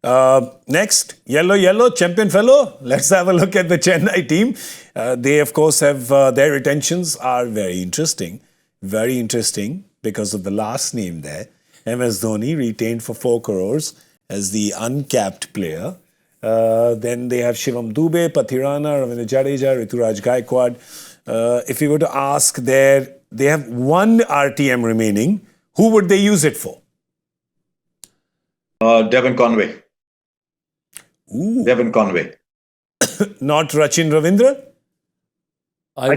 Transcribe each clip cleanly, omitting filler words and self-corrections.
Next, yellow, champion fellow. Let's have a look at the Chennai team. They, of course, have their retentions are very interesting because of the last name there. MS Dhoni retained for 4 crores as the uncapped player. Then they have Shivam Dube, Pathirana, Ravindra Jadeja, Rituraj Gaikwad. If you were to ask there, they have 1 RTM remaining. Who would they use it for? Devon Conway. Ooh. Devon Conway. Not Rachin Ravindra? I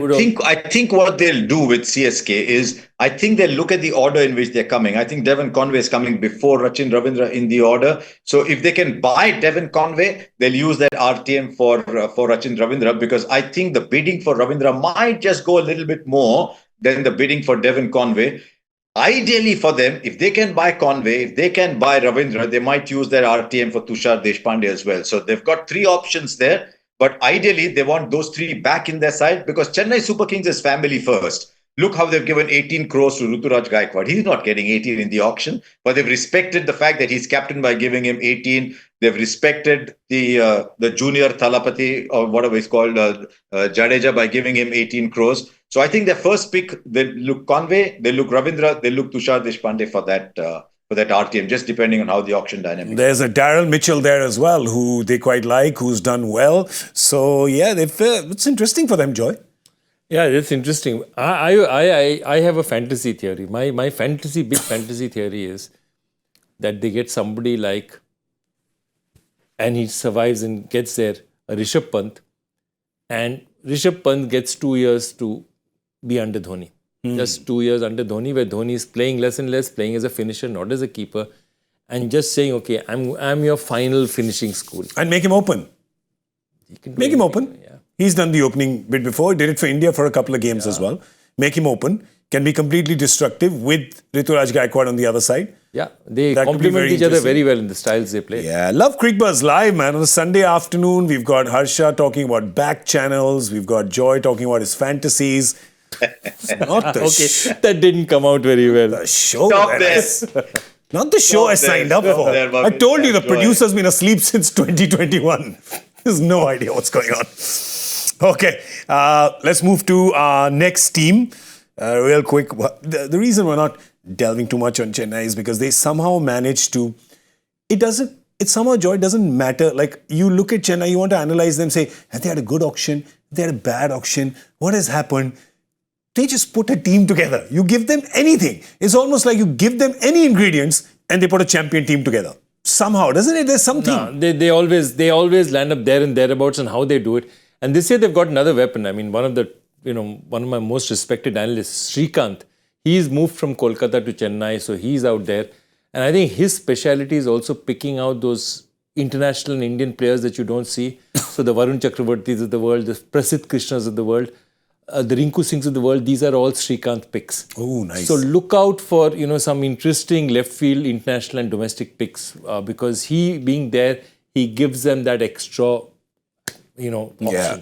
think what they'll do with CSK is, I think they'll look at the order in which they're coming. I think Devon Conway is coming before Rachin Ravindra in the order. So if they can buy Devon Conway, they'll use that RTM for Rachin Ravindra, because I think the bidding for Ravindra might just go a little bit more than the bidding for Devon Conway. Ideally for them, if they can buy Conway, if they can buy Ravindra, they might use their RTM for Tushar Deshpande as well. So they've got 3 options there. But ideally, they want those 3 back in their side, because Chennai Super Kings is family first. Look how they've given 18 crores to Rituraj Gaikwad. He's not getting 18 in the auction, but they've respected the fact that he's captain by giving him 18. They've respected the junior Thalapathy, or whatever he's called, Jadeja, by giving him 18 crores. So I think their first pick, they look Conway, they look Ravindra, they look Tushar Deshpande for that RTM, just depending on how the auction dynamic. There's a Daryl Mitchell there as well, who they quite like, who's done well. So yeah, it's interesting for them, Joy. Yeah, it's interesting. I have a fantasy theory. My big fantasy theory is that they get somebody like, and he survives and gets there, a Rishabh Pant, and Rishabh Pant gets 2 years to be under Dhoni. Just 2 years under Dhoni, where Dhoni is playing less and less, playing as a finisher, not as a keeper, and just saying, okay, I'm your final finishing school. And make him open. Make him open. Yeah. He's done the opening bit before. Did it for India for a couple of games as well. Make him open. Can be completely destructive with Rituraj Gaikwad on the other side. Yeah, they complement each other very well in the styles they play. Yeah, love Cricbuzz live, man. On a Sunday afternoon, we've got Harsha talking about back channels. We've got Joy talking about his fantasies. Not the that didn't come out very well. The show. Stop this. Not the show I signed up for. I told you the producer's been asleep since 2021. There's no idea what's going on. Okay, let's move to our next team. Real quick. The reason we're not delving too much on Chennai is because they somehow managed to... It somehow, Joy, doesn't matter. Like, you look at Chennai, you want to analyze them, say, have they had a good auction? Have they had a bad auction? What has happened? They just put a team together. You give them anything. It's almost like you give them any ingredients and they put a champion team together. Somehow, doesn't it? There's something. No, they always land up there and thereabouts on how they do it. And this year they've got another weapon. I mean, one of my most respected analysts, Srikanth, he's moved from Kolkata to Chennai, so he's out there. And I think his speciality is also picking out those international and Indian players that you don't see. So the Varun Chakravartis of the world, the Prasidh Krishnas of the world, the Rinku Singhs of the world, these are all Srikanth picks. Oh, nice. So look out for, some interesting left field, international and domestic picks, because he being there, he gives them that extra, option. Yeah.